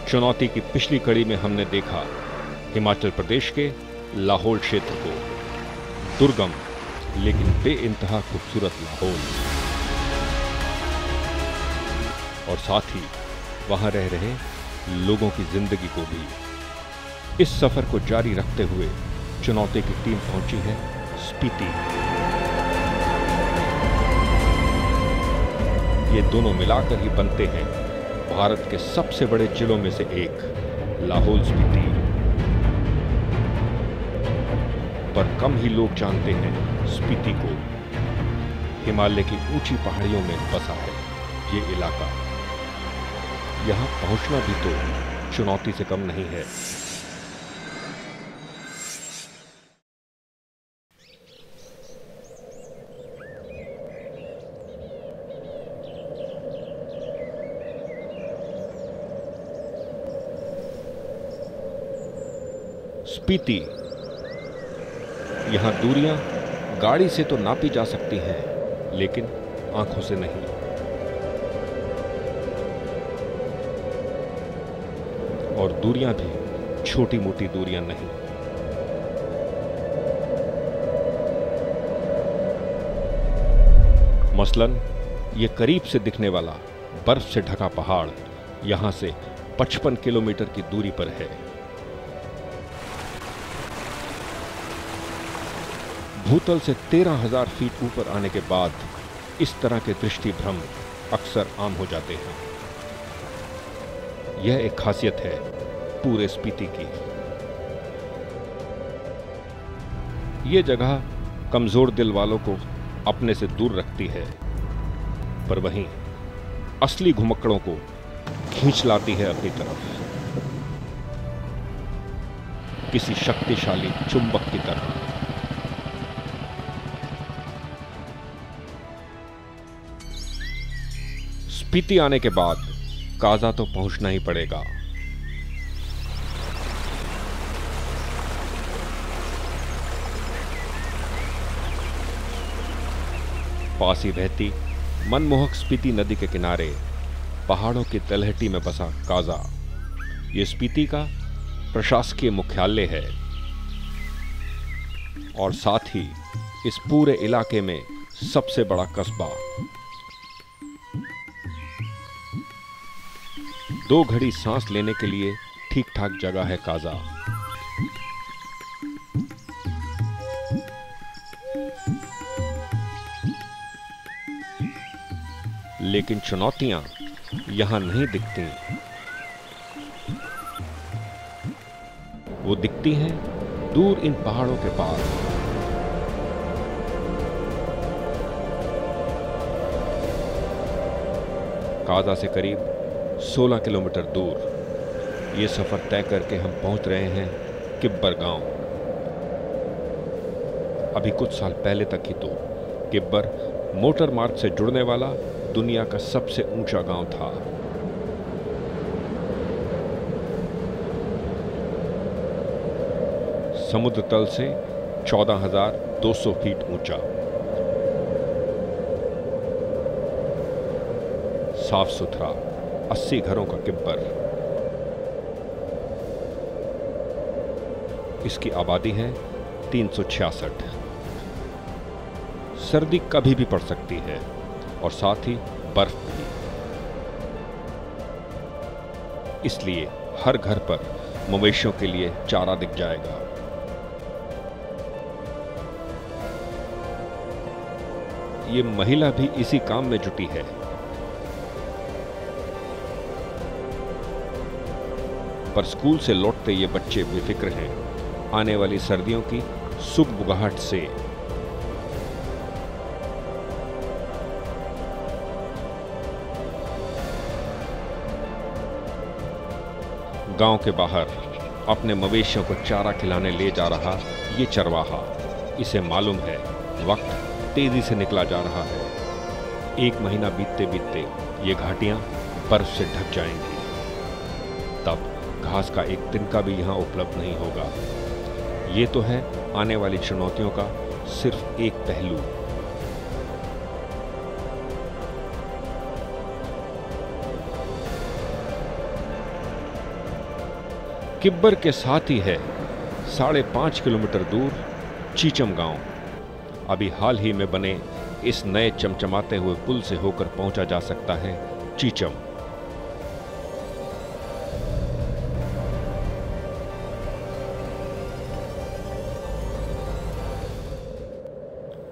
चुनौती की पिछली कड़ी में हमने देखा हिमाचल प्रदेश के लाहौल क्षेत्र को, दुर्गम लेकिन बेइंतहा खूबसूरत लाहौल, और साथ ही वहां रह रहे लोगों की जिंदगी को भी। इस सफर को जारी रखते हुए चुनौती की टीम पहुंची है स्पीति। ये दोनों मिलाकर ही बनते हैं भारत के सबसे बड़े जिलों में से एक, लाहौल स्पीति। पर कम ही लोग जानते हैं स्पीति को। हिमालय की ऊंची पहाड़ियों में बसा है ये इलाका। यहां पहुंचना भी तो चुनौती से कम नहीं है। स्पीति, यहां दूरियां गाड़ी से तो नापी जा सकती हैं, लेकिन आंखों से नहीं। और दूरियां भी छोटी मोटी दूरियां नहीं। मसलन ये करीब से दिखने वाला बर्फ से ढका पहाड़ यहां से 55 किलोमीटर की दूरी पर है। भूतल से 13,000 फीट ऊपर आने के बाद इस तरह के दृष्टि भ्रम अक्सर आम हो जाते हैं। यह एक खासियत है पूरे स्पीति की। यह जगह कमजोर दिल वालों को अपने से दूर रखती है, पर वहीं असली घुमक्कड़ों को खींच लाती है अपनी तरफ, किसी शक्तिशाली चुंबक की तरह। स्पीति आने के बाद काजा तो पहुंचना ही पड़ेगा। पास ही बहती मनमोहक स्पीति नदी के किनारे पहाड़ों की तलहटी में बसा काजा, ये स्पीति का प्रशासकीय मुख्यालय है और साथ ही इस पूरे इलाके में सबसे बड़ा कस्बा। 2 घड़ी सांस लेने के लिए ठीक ठाक जगह है काजा। लेकिन चुनौतियां यहां नहीं दिखती। वो दिखती हैं दूर इन पहाड़ों के पास। काजा से करीब 16 किलोमीटर दूर ये सफर तय करके हम पहुंच रहे हैं किब्बर गांव। अभी कुछ साल पहले तक ही तो किब्बर मोटर मार्ग से जुड़ने वाला दुनिया का सबसे ऊंचा गांव था। समुद्र तल से 14,200 फीट ऊंचा, साफ सुथरा 80 घरों का किब्बर। इसकी आबादी है 366। सर्दी कभी भी पड़ सकती है और साथ ही बर्फ भी। इसलिए हर घर पर मवेशियों के लिए चारा दिख जाएगा। ये महिला भी इसी काम में जुटी है। पर स्कूल से लौटते ये बच्चे बेफिक्र हैं आने वाली सर्दियों की सुगबुगाहट से। गांव के बाहर अपने मवेशियों को चारा खिलाने ले जा रहा ये चरवाहा, इसे मालूम है वक्त तेजी से निकला जा रहा है। 1 महीना बीतते बीतते ये घाटियां बर्फ से ढक जाएंगी। तब घास का एक तिनका भी यहां उपलब्ध नहीं होगा। ये तो है आने वाली चुनौतियों का सिर्फ एक पहलू। किब्बर के साथ ही है 5.5 किलोमीटर दूर चीचम गांव। अभी हाल ही में बने इस नए चमचमाते हुए पुल से होकर पहुंचा जा सकता है चीचम।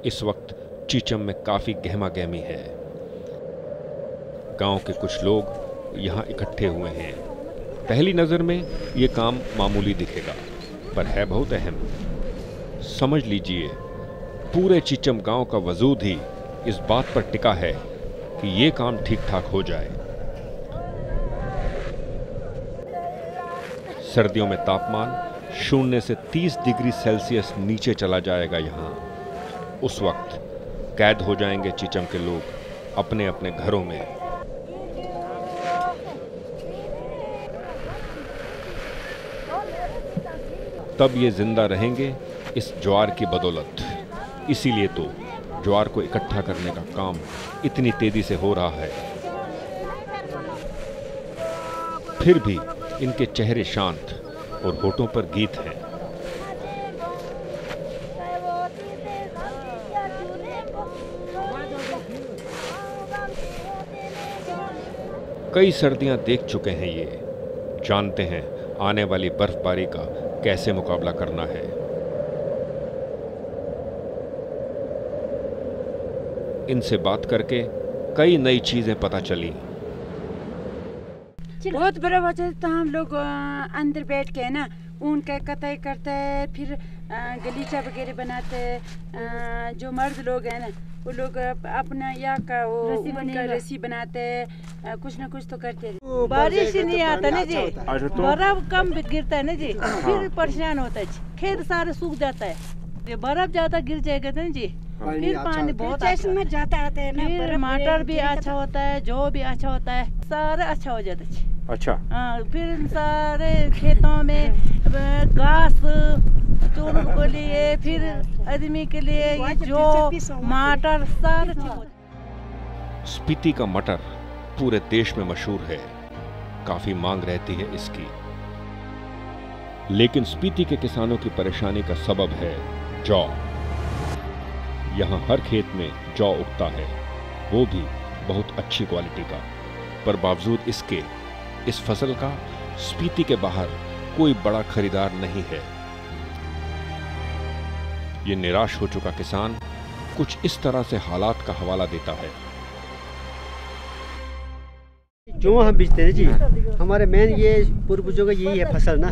इस वक्त चीचम में काफी गहमा गहमी है। गांव के कुछ लोग यहां इकट्ठे हुए हैं। पहली नजर में ये काम मामूली दिखेगा, पर है बहुत अहम। समझ लीजिए, पूरे चीचम गांव का वजूद ही इस बात पर टिका है कि ये काम ठीक ठाक हो जाए। सर्दियों में तापमान 0 से 30 डिग्री सेल्सियस नीचे चला जाएगा यहां। उस वक्त कैद हो जाएंगे चीचम के लोग अपने अपने घरों में। तब ये जिंदा रहेंगे इस ज्वार की बदौलत। इसीलिए तो ज्वार को इकट्ठा करने का काम इतनी तेजी से हो रहा है। फिर भी इनके चेहरे शांत और होठों पर गीत हैं। कई सर्दियां देख चुके हैं ये, जानते हैं आने वाली बर्फबारी का कैसे मुकाबला करना है। इनसे बात करके कई नई चीजें पता चली। बहुत बड़ा वजह तो हम लोग अंदर बैठ के ना ऊन का कटाई करते हैं, फिर गलीचा वगैरह बनाते हैं। जो मर्द लोग हैं ना वो लोग अपना या का वो रस्सी बनाते हैं, कुछ ना कुछ तो करते हैं। बारिश नहीं आता ना जी, बर्फ कम गिरता है ना जी, फिर परेशान होता है। खेत सारे सूख जाता है, ये बर्फ ज्यादा गिर जाएगा ना जी, फिर पानी बहुत में जाता है ना। फिर मटर भी अच्छा होता है, जौ भी अच्छा होता है, सारा अच्छा हो जाता है। अच्छा, हाँ, फिर सारे खेतों में घास चोरों के लिए, फिर आदमी के लिए ये जो मटर सारे। स्पीति का मटर पूरे देश में मशहूर है, काफी मांग रहती है इसकी। लेकिन स्पीति के किसानों की परेशानी का सबब है जौ। यहाँ हर खेत में जौ उगता है, वो भी बहुत अच्छी क्वालिटी का, पर बावजूद इसके इस फसल का स्पीति के बाहर कोई बड़ा खरीदार नहीं है। ये निराश हो चुका किसान कुछ इस तरह से हालात का हवाला देता है। जो हम बीजते हैं जी, हमारे मेन ये पूर्वजों का यही है फसल ना,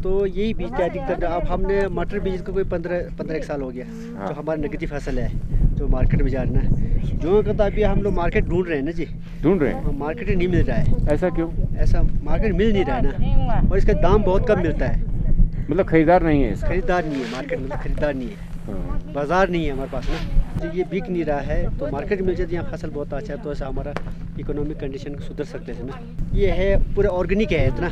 तो यही बीजते हैं अधिकतर। अब हमने मटर बीज को कोई 15 साल हो गया। तो हमारी नकदी फसल है जो मार्केट में जा रहा है। जो कहता अभी हम लोग मार्केट ढूंढ रहे हैं ना जी, ढूंढ रहे हैं, मार्केट नहीं मिल रहा है। ऐसा क्यों? ऐसा मार्केट मिल नहीं रहा है ना, और इसका दाम बहुत कम मिलता है। मतलब खरीदार नहीं है? खरीदार नहीं है मार्केट, मतलब खरीदार नहीं है, बाजार नहीं है हमारे पास ना। तो ये बिक नहीं रहा है, तो मार्केट मिल जाती है। यहाँ फसल बहुत अच्छा है, तो ऐसा हमारा इकोनॉमिक कंडीशन सुधर सकते हैं ना। ये है पूरा ऑर्गेनिक है, इतना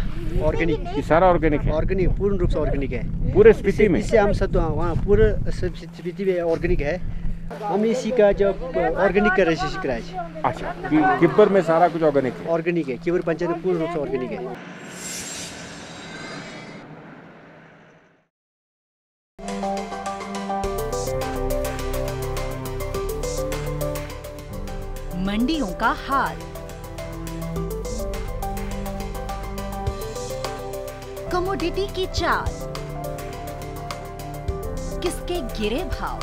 ऑर्गेनिक, ये सारा ऑर्गेनिक है? ऑर्गेनिक, पूर्ण रूप से ऑर्गेनिक है पूरे स्पीति में। इससे हम सब वहाँ पूरे स्पीति में ऑर्गेनिक है। हम इसी का जब ऑर्गेनिक का रजिस्ट्रेशन कराए। अच्छा, किब्बर में सारा कुछ ऑर्गेनिक है? ऑर्गेनिक है, किब्बर पंचायत में पूर्ण रूप से ऑर्गेनिक है। मंडियों का हाल। कमोडिटी की चाल, किसके गिरे भाव,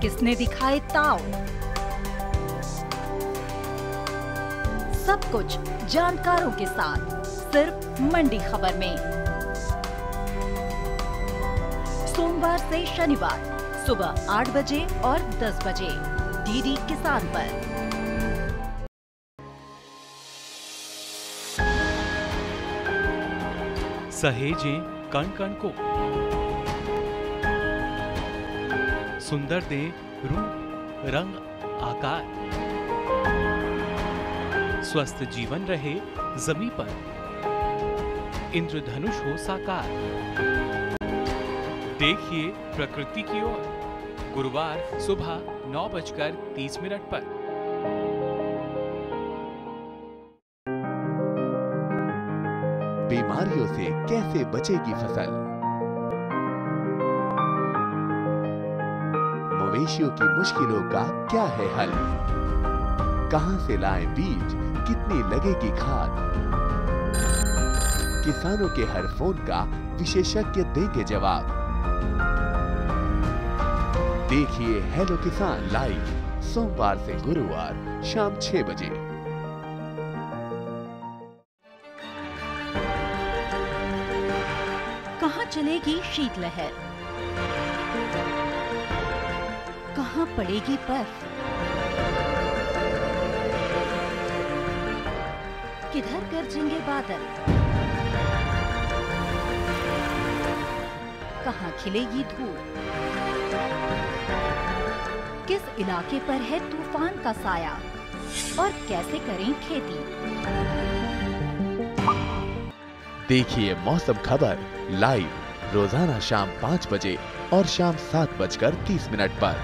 किसने दिखाए ताव, सब कुछ जानकारों के साथ सिर्फ मंडी खबर में। सोमवार से शनिवार सुबह 8 बजे और 10 बजे डीडी किसान पर। सहेजें कण कण को, सुंदर दे रूप रंग आकार, स्वस्थ जीवन रहे जमी पर, इंद्रधनुष हो साकार। देखिए प्रकृति की ओर, गुरुवार सुबह 9:30 पर। बीमारियों से कैसे बचेगी फसल, मवेशियों की मुश्किलों का क्या है हल, कहां से लाएं बीज, कितनी लगेगी खाद, किसानों के हर फोन का विशेषज्ञ देंगे जवाब। देखिए हेलो किसान लाइव सोमवार से गुरुवार शाम 6 बजे। कहां चलेगी शीतलहर, कहां पड़ेगी बर्फ, किधर गरजेंगे बादल, कहां खिलेगी धूप, किस इलाके पर है तूफान का साया और कैसे करें खेती। देखिए मौसम खबर लाइव रोजाना शाम 5 बजे और शाम 7:30 पर।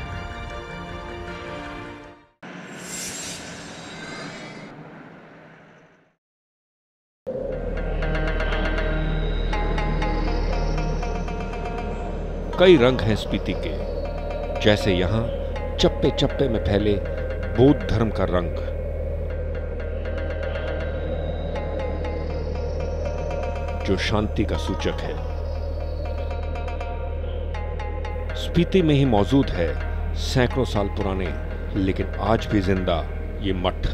कई रंग हैं स्पीति के, जैसे यहाँ चप्पे चप्पे में फैले बौद्ध धर्म का रंग, जो शांति का सूचक है। स्पीति में ही मौजूद है सैकड़ों साल पुराने लेकिन आज भी जिंदा ये मठ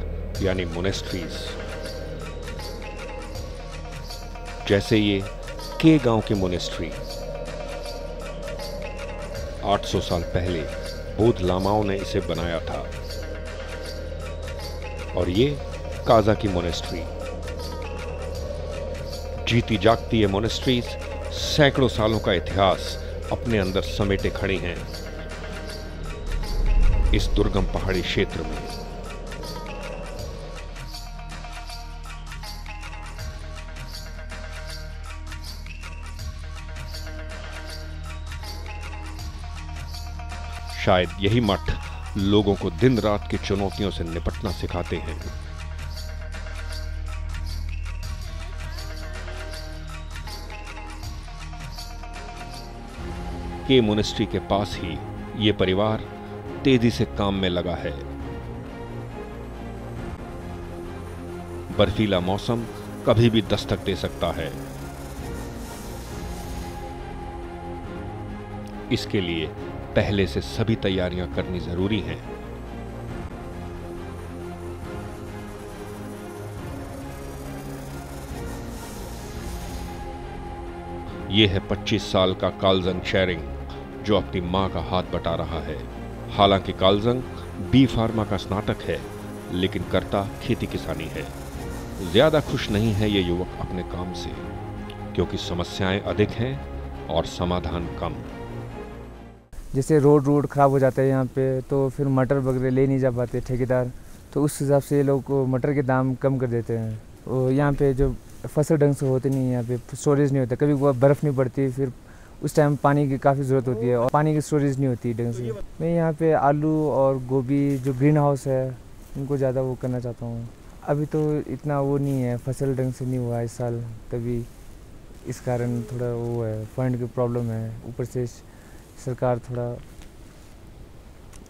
यानी मोनेस्ट्रीज, जैसे ये के गांव की मोनेस्ट्री। 800 साल पहले बौद्ध लामाओं ने इसे बनाया था। और ये काजा की मोनेस्ट्री, जीती जागती ये मोनेस्ट्रीज सैकड़ों सालों का इतिहास अपने अंदर समेटे खड़ी हैं इस दुर्गम पहाड़ी क्षेत्र में। शायद यही मठ लोगों को दिन रात की चुनौतियों से निपटना सिखाते हैं। के मोनेस्ट्री के पास ही ये परिवार तेजी से काम में लगा है। बर्फीला मौसम कभी भी दस्तक दे सकता है। इसके लिए पहले से सभी तैयारियां करनी जरूरी हैं। यह है 25 साल का कालजंग शेरिंग, जो अपनी मां का हाथ बटा रहा है। हालांकि कालजंग बी फार्मा का स्नातक है, लेकिन करता खेती किसानी है। ज्यादा खुश नहीं है ये युवक अपने काम से, क्योंकि समस्याएं अधिक हैं और समाधान कम। जैसे रोड ख़राब हो जाता है यहाँ पे, तो फिर मटर वगैरह ले नहीं जा पाते ठेकेदार, तो उस हिसाब से ये लोग मटर के दाम कम कर देते हैं। और यहाँ पे जो फसल ढंग से होती नहीं है, यहाँ पे स्टोरेज नहीं होता, कभी बर्फ़ नहीं पड़ती, फिर उस टाइम पानी की काफ़ी ज़रूरत होती है और पानी की स्टोरेज नहीं होती ढंग से। मैं यहाँ पे आलू और गोभी जो ग्रीन हाउस है उनको ज़्यादा वो करना चाहता हूँ। अभी तो इतना वो नहीं है, फसल ढंग से नहीं हुआ इस साल, तभी इस कारण थोड़ा वो है, फंड की प्रॉब्लम है। ऊपर से सरकार थोड़ा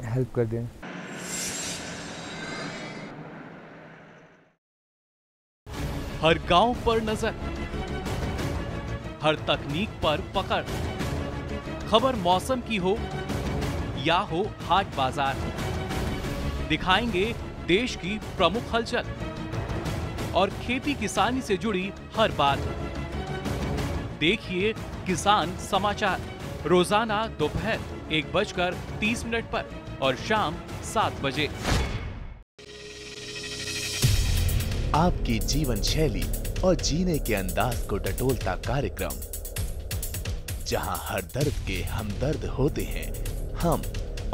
हेल्प कर दें। हर गांव पर नजर, हर तकनीक पर पकड़, खबर मौसम की हो या हो हाट बाजार, दिखाएंगे देश की प्रमुख हलचल और खेती किसानी से जुड़ी हर बात। देखिए किसान समाचार रोजाना दोपहर 1:30 पर और शाम 7 बजे। आपकी जीवन शैली और जीने के अंदाज को टटोलता कार्यक्रम, जहां हर दर्द के हमदर्द होते हैं हम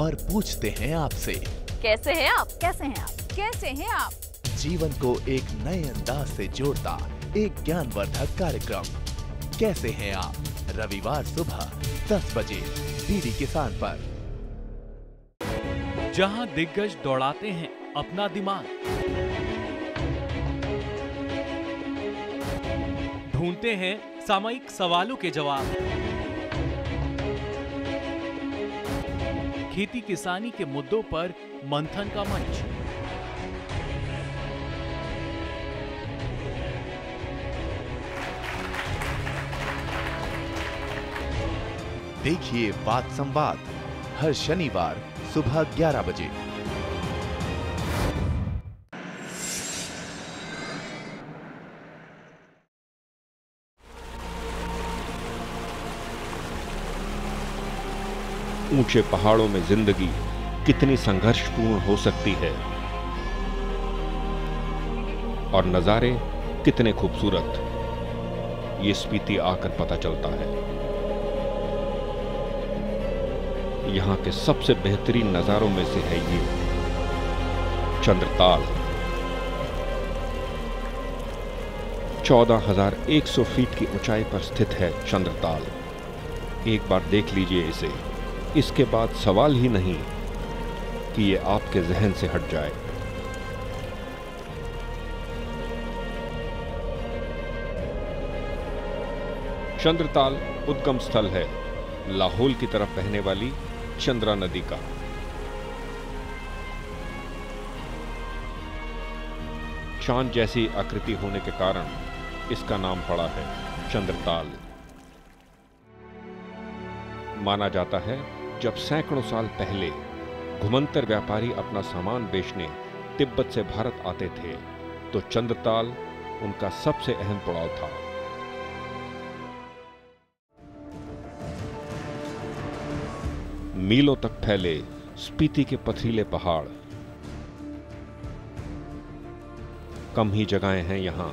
और पूछते हैं आपसे, कैसे हैं आप? कैसे हैं आप? कैसे हैं आप? जीवन को एक नए अंदाज से जोड़ता एक ज्ञानवर्धक कार्यक्रम, कैसे हैं आप? रविवार सुबह 10 बजे डीडी किसान पर। जहां दिग्गज दौड़ाते हैं अपना दिमाग, ढूंढते हैं सामयिक सवालों के जवाब। खेती किसानी के मुद्दों पर मंथन का मंच। देखिए बात संवाद हर शनिवार सुबह 11 बजे। ऊंचे पहाड़ों में जिंदगी कितनी संघर्षपूर्ण हो सकती है और नजारे कितने खूबसूरत, ये स्पीति आकर पता चलता है। यहाँ के सबसे बेहतरीन नजारों में से है ये चंद्रताल। 14,100 फीट की ऊंचाई पर स्थित है चंद्रताल। एक बार देख लीजिए इसे, इसके बाद सवाल ही नहीं कि ये आपके जहन से हट जाए। चंद्रताल उद्गम स्थल है लाहौल की तरफ बहने वाली चंद्रा नदी का। चांद जैसी आकृति होने के कारण इसका नाम पड़ा है चंद्रताल। माना जाता है जब सैकड़ों साल पहले घुमंतर व्यापारी अपना सामान बेचने तिब्बत से भारत आते थे तो चंद्रताल उनका सबसे अहम पड़ाव था। मीलों तक फैले स्पीति के पथरीले पहाड़। कम ही जगहें हैं यहां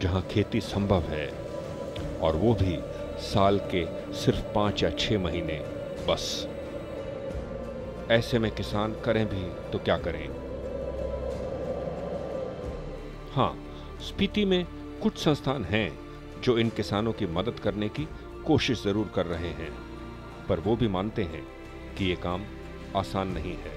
जहां खेती संभव है, और वो भी साल के सिर्फ 5 या 6 महीने बस। ऐसे में किसान करें भी तो क्या करें। हां, स्पीति में कुछ संस्थान हैं जो इन किसानों की मदद करने की कोशिश जरूर कर रहे हैं, पर वो भी मानते हैं कि ये काम आसान नहीं है।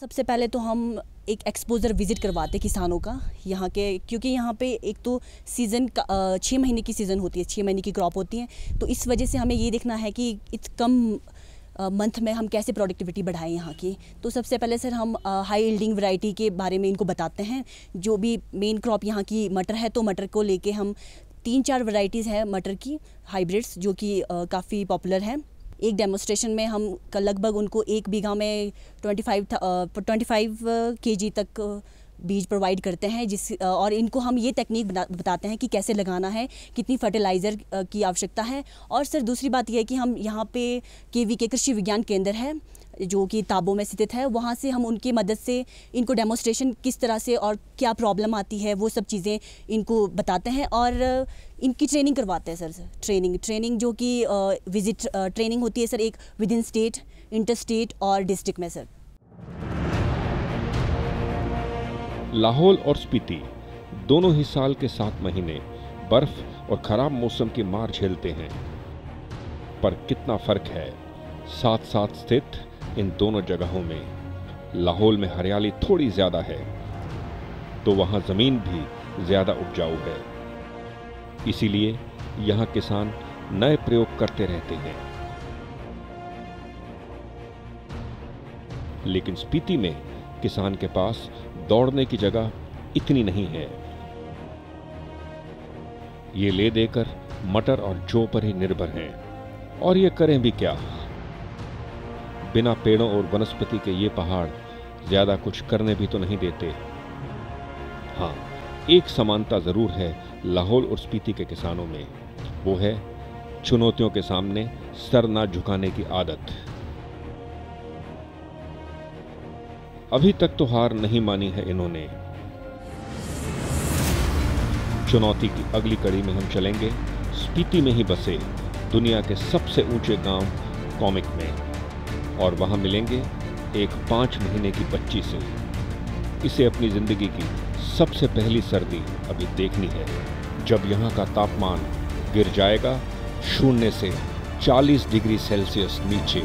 सबसे पहले तो हम एक एक्सपोजर विजिट करवाते किसानों का यहाँ के, क्योंकि यहाँ पे एक तो सीज़न का 6 महीने की सीज़न होती है, 6 महीने की क्रॉप होती है, तो इस वजह से हमें ये देखना है कि इस कम मंथ में हम कैसे प्रोडक्टिविटी बढ़ाएं यहाँ की। तो सबसे पहले सर हम हाई यील्डिंग वैरायटी के बारे में इनको बताते हैं। जो भी मेन क्रॉप यहाँ की मटर है, तो मटर को लेके हम 3-4 वैरायटीज़ हैं मटर की हाइब्रिड्स जो कि काफ़ी पॉपुलर है। एक डेमोस्ट्रेशन में हम लगभग उनको 1 बीघा में 25 kg तक बीज प्रोवाइड करते हैं, और इनको हम ये टेक्निक बताते हैं कि कैसे लगाना है, कितनी फर्टिलाइज़र की आवश्यकता है। और सर दूसरी बात यह है कि हम यहाँ पे KVK कृषि विज्ञान केंद्र है जो कि ताबो में स्थित है, वहाँ से हम उनकी मदद से इनको डेमोस्ट्रेशन किस तरह से और क्या प्रॉब्लम आती है वो सब चीज़ें इनको बताते हैं और इनकी ट्रेनिंग करवाते हैं सर। ट्रेनिंग जो कि विजिट ट्रेनिंग होती है सर, एक with in state, inter state और डिस्ट्रिक्ट में सर। लाहौल और स्पीति दोनों ही साल के 7 महीने बर्फ और खराब मौसम की मार झेलते हैं, पर कितना फर्क है साथ साथ स्थित इन दोनों जगहों में। लाहौल में हरियाली थोड़ी ज्यादा है तो वहां जमीन भी ज्यादा उपजाऊ है, इसीलिए यहां किसान नए प्रयोग करते रहते हैं। लेकिन स्पीति में किसान के पास दौड़ने की जगह इतनी नहीं है। ये ले देकर मटर और जौ पर ही निर्भर हैं, और ये करें भी क्या। बिना पेड़ों और वनस्पति के ये पहाड़ ज्यादा कुछ करने भी तो नहीं देते। हाँ, एक समानता जरूर है लाहौल और स्पीति के किसानों में, वो है चुनौतियों के सामने सर ना झुकाने की आदत। अभी तक तो हार नहीं मानी है इन्होंने। चुनौती की अगली कड़ी में हम चलेंगे स्पीति में ही बसे दुनिया के सबसे ऊंचे गांव कॉमिक में, और वहां मिलेंगे एक 5 महीने की बच्ची से। इसे अपनी जिंदगी की सबसे पहली सर्दी अभी देखनी है, जब यहां का तापमान गिर जाएगा 0 से 40 डिग्री सेल्सियस नीचे।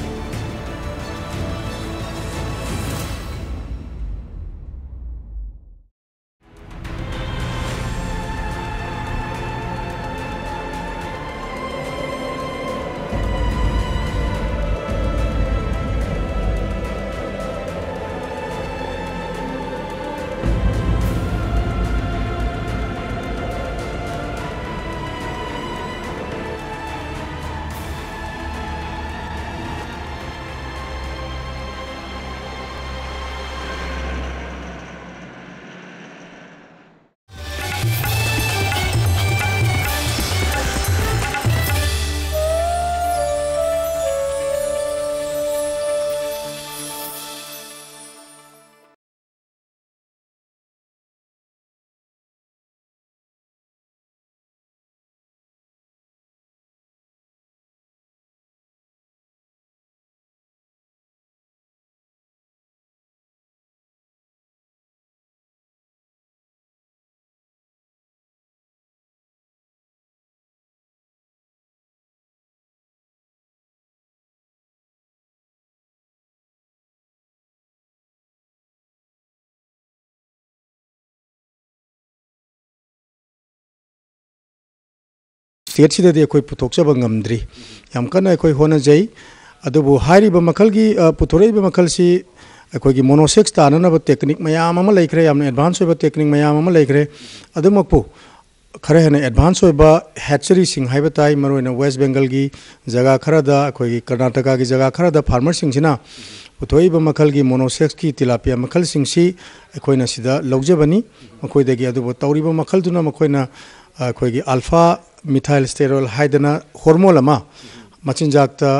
स्टेट सिददि अखोई पुथोकचब ngamdri yam kana अखोई honajai adubu hairiba makalgi puthoraiba makalsi अखोई मोनोसेक्स ताननब टेक्निक मयाम अमा लेखरे यामने एडवांस होइबा टेक्निक मयाम अमा लेखरे अदुमकपु खरे हेने एडवांस होइबा हैचरी सिंग हाइबा ताई मरोइना वेस्ट बेंगल की जगह खरादा अखोई कर्नाटका की जगह खरादा फार्मर सिंगसिना पुथोइबा मखल की मोनोसेक्स की तिलापिया मखल सिंगसी अखोइना सिदा लौजबनी मखोइदगी अदुबो तौरिबा मखल दुना मखोइना अखोई अल्फा मिथाइल स्टेरोल हाइदना हार्मोन अमा मचिनजाक्ता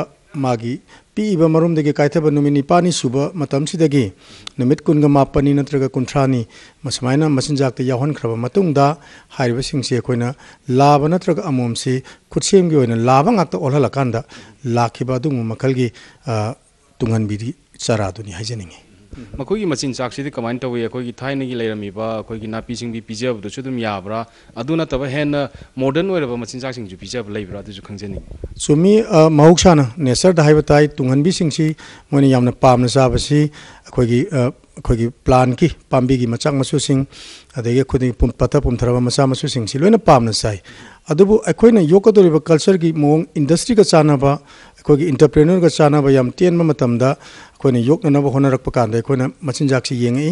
मागी पीब मरुमदगी कायथब नुमित निपानी सुब मतमसिदगी नुमित कुनगा मापनी नत्रगा कुंथ्रानी मसमायना मचिनजाक्ता यावहनख्रब मतुंगदा हाइरिबसिंगसे अखोइना लाब नत्रगा अमोमसी खुदसेमगी ओइना लाबा ngakta ओलहलकांदा लाखिबा दुंग मखलगी तुंगनबिदी चारादुनी हाइजनिंगे मखोगी मचिन चाकसिदि कमाइन तवे अखोगी थाइनगी लेरमीबा अखोगी नापीसिंग बी पिजबदुसु दुम याब्रा अदुना तब हेन मॉडर्न ओइरबा मचिन चाकसिंग जु पिजब लेब्रा दुसु खंजनि सुमी महौसाना नेचर दा हाइबा ताई तुंगनबी सिंगसी मोनि यामना पामना जाबसी अखोगी प्लान की पाम्बी की मचाक मसुसिंग अदगे खुदी पता पुमथरबा मचा मसुसिंगसी लोइना पामना साई अदुबु अखोइना योकदोरिबा कल्चर की मोंग इंडस्ट्री का चानाबा अखोगी इंटरप्रेन्योर का चानाबा याम तेनबा मतमदा अखोइना योकननबा होनरकपा कांदा अखोइना मचिनजाकसी येंगई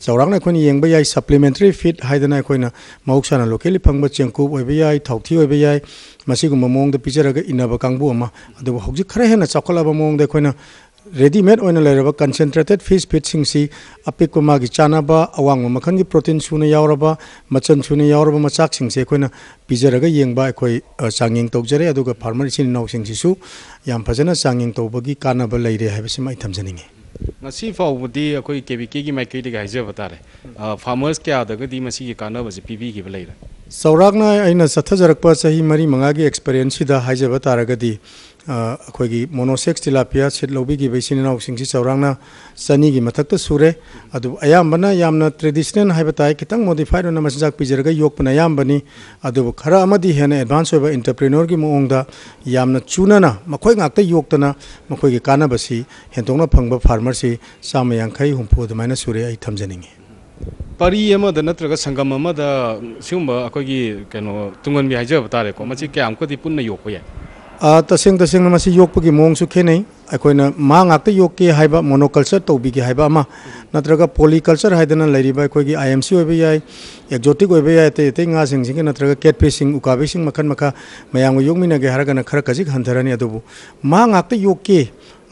चौरांगना अखोइना येंगबा याई सप्लीमेंटरी फीड हाइदना अखोइना महौसाना लोकेली फंगबा चेंकूब ओइबा याई थाउथी ओइबा याई मसिगुम मोंगदा पिजरगा इनबा कांगबु अमा अदुबु हौजि खरा हेना चाखलाबा मोंगदा अखोइना रेडीमेड ओइना लेरबा कंसेंट्रेटेड फिश फीड सिंगसी अपिकु मागी चानाबा अवांग मखन की प्रोटीन सुना यावरबा मचन सुना यावरबा मचाक सिंगसे अखोइना पिजरगा येंगबा अखोइ चांगिंग तौजरे अदुगा फार्मर इसिन नाउ सिंगसिसु याम फजना चांगिंग तौबगी कानाबा लैरे हाइबसिमा थमजनिंगे ngasi faubudi akoi KBK gi maikei de gaije batare farmers kya dagadi masi gi kanabasi PB gi beleira सौरागना अना चथजरप चाही मरी मंगागी experience हाइजब तारगदी अखोगी monosex tilapia seat लौबीगी basin नाउसिंगसी सौरागना चनी की मथक्ता सूरे अदु अयामबना यामना ट्रेडिशनल हाइबा ताई खितंग मॉडिफाइड होना मसिजाक पिजरगा योकपना यामबनी अदु खरा अमदी हेना एडवांस होबा एंटरप्रेन्योर की मोंगदा यामना चुनाना मखोय ngakta योक्तना मखोगी कानाबसी हेंतोंगना फंगबा फार्मर से साम यांखै हुंफु दमाइना सूरे आई थमजनिंगे परी नत्रग संगम सिगुब अखोगी कनो तुंगन भी हाइजब तारे को मची क्या हमको पुनः योक याय तसेंग तसेंग मसी योकपगी मोंगसु खेनै अखोइना मा ngakta योके हाइबा मोनोकल्चर तौबिगी हाइबा अमा नत्रगा पॉलीकल्चर हाइदना लैरिबा अखोगी IMC ओइबा याय एक्जोटिक ओइबा याय ते ते nga सिंग सिंग नत्रगा कैटफिशिंग उकाबिसिंग मखन मखा मयांग योगमिनागे हारगना खरा कजिक हंथरनी अदुबु मा ngakta योके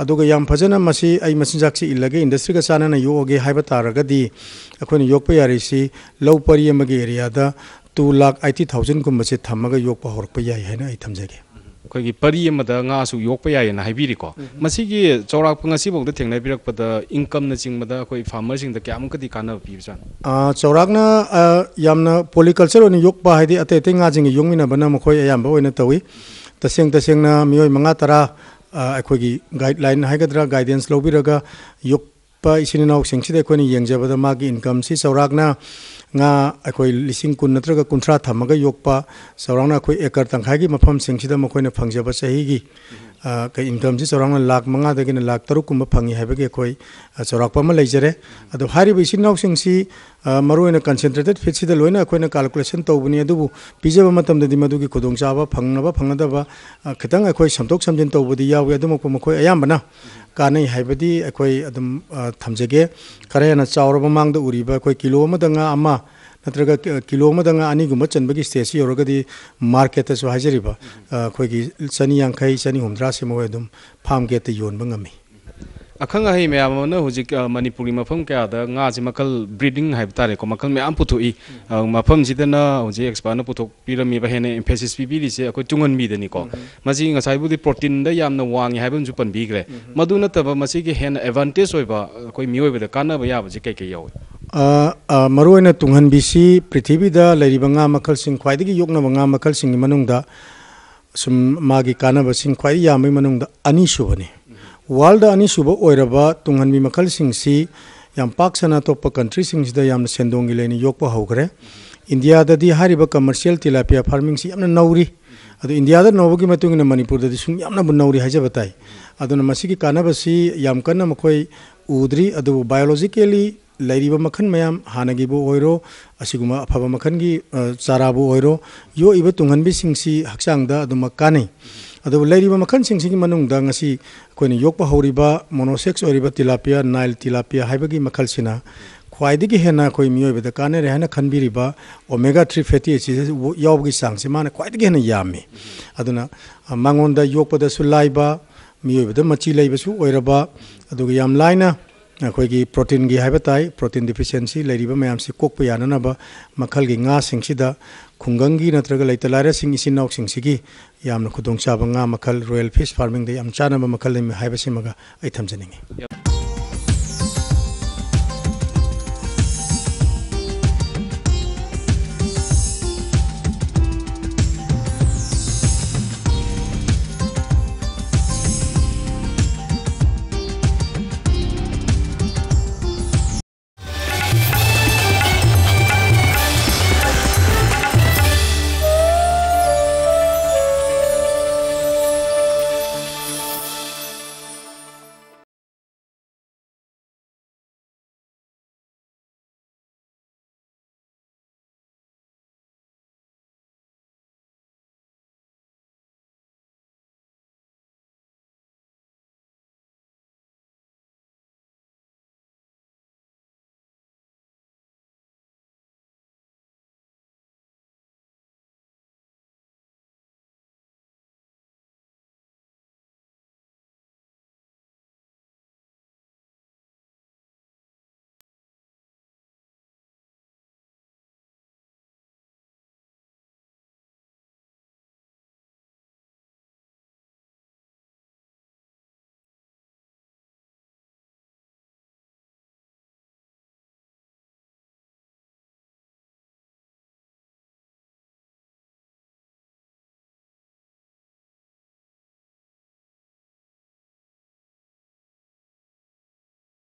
अदुगा याम फजना मसी आई मसिजाकसी इलगे इंडस्ट्री का चाना योगे हाइबा तारगदी अखोइना योकपा यारिसी लौ परी अमगे एरियादा 2,80,000 गुम्बसे थमगा योकपा होरकपा याय हैना आई थमजगे अखोगी परी अमदा ngasu योकपा यायना हाइबिरिको मसीगी चौराक ngasi bogda थेंगनाय बिरकपदा इनकम न चिंगबदा अखोई फार्मर सिंग द क्यामकदी काना पिबसान चौराकना यामना पॉलीकल्चर ओन योकपा हाइदि अते अते nga जिंग योंगमिना बना मखोय अयामबा ओइना तवी तसेंग तसेंगना मियोय मंगा तरा अखोगी गाइडलाइन हाइगद्रा गाइडेंस लौबिरगा योकपा इसिनाउ सिंगसिदा अखोनी येंगजबदा मागी इनकम सि चौराकना nga अखोई लिसिंग कुन नत्रगा कुंथ्रा थमगा योकपा चौराकना अखोई एकर तंखागी मफम सिंगसिदा मखोइना फंगजबा चहीगी कई इनकम से चौराकना $1,500 $3,00,000 कुंब फंगी हाइबगे अखोई चौराकपा मा लेजरे अदो हारिबा इसिनाउ सिंगसि मरुइना कंसेंट्रेटेड फीड लोइना अखोइना कैलकुलेशन तौबनी अदुबु पिजबा मतमददि मदुगी खुदोंचाबा फंगनबा फंगदबा खितंग अखोई समतोक समजिन तौबदि यावे अदुमको मखोई अयामबना कानै हाइबदि अखोई अदुम थमजगे खरेना चावरबा मांगदा उरिबा अखोई किलो अमदंगा अमा नत्रगा किलो अमदंगा अनिगुम चनबगी स्टेज योरगदी मार्केट सो हाइजरिबा अखोई 150-160 सेमो अदुम फार्म गेट योनबा ngami अखंग है मैम हजिक मणिपुरी मफम क्या मखल ब्रीडिंग है तारे को मखल मैम पुथोई मफम सिदना हजि एक्सपर्ट पुथोपीरमी हेने एम्फेसिस पीबीरीसे अखोई तुंगनबीदनीको मसी ngसाइबुदी प्रोटीन दा यामना वांगी हाइबनजु पनबीग्रे मदु नतबा मसी के हेन एडवांटेज होइबा अखोई मियोइबदा कानाबा याबजे कई कई यावे मरुइना तुंगनबीसी पृथ्वीदा लैरिबा nga मखल सिंग ख्वाइदगी योगनबा nga मखल सिंग मनुंगदा सुम मागी कानाबा सिंग ख्वाइ यामै मनुंगदा अनि सुबने वर्ल्ड अनी सुब ओइरबा तुंगनबी मखल सिंगसी याम पाक सना तोप कंट्री सिंगसिदा याम सेंदोंगी लेनि योकपा हौगरे इंडिया ददी हारिबा कमर्शियल तिलापिया फार्मिंग सी यामना नौरी अदु इंडिया दा नौबगी मतुंगिना मणिपुर ददी सुंग यामना बु नौरी हाइजबताई अदुना मसिगी कानाबसी याम कन्ना मखोई उद्री अदु बायोलॉजिकली लेरिबा मखन मयाम हानगिबो ओइरो असिगुमा अफबा मखनगी चाराबो ओइरो यो इबा तुंगनबि सिंगसी हक्सांगदा अदुमा कानै अदु लेरिबा मखन सिंगसिगी मनुंगदा ngasi कोइनि योकपा हौरिबा monosex ओरिबा tilapia Nile tilapia हाइबगी मखलसिना ख्वाइदगी हेना कोइ मियोबदा काने रेहना खनबिरिबा ओमेगा 3 फैटी एसिड यावगी सांगसे माने ख्वाइदगी हेना यामी अदुना मंगोंदा योकपदा सुलाइबा मियोबदा मची लैबसु ओइरबा अदुगा याम लाइना अखोगी प्रोटीन की हाइबताई प्रोटीन डिफिशिएंसी लेरिबा मयाम से कोकप याननबा मखलगी nga सिंगसिदा खुंगंगी नत्रगा लैतलारा सिंग इसिनाउ सिंगसिगी यामना खुदोंचाबा nga मखल रॉयल फिश फार्मिंग दे याम चानबा मखल हाइबसिमगा आई थमजनिंगे।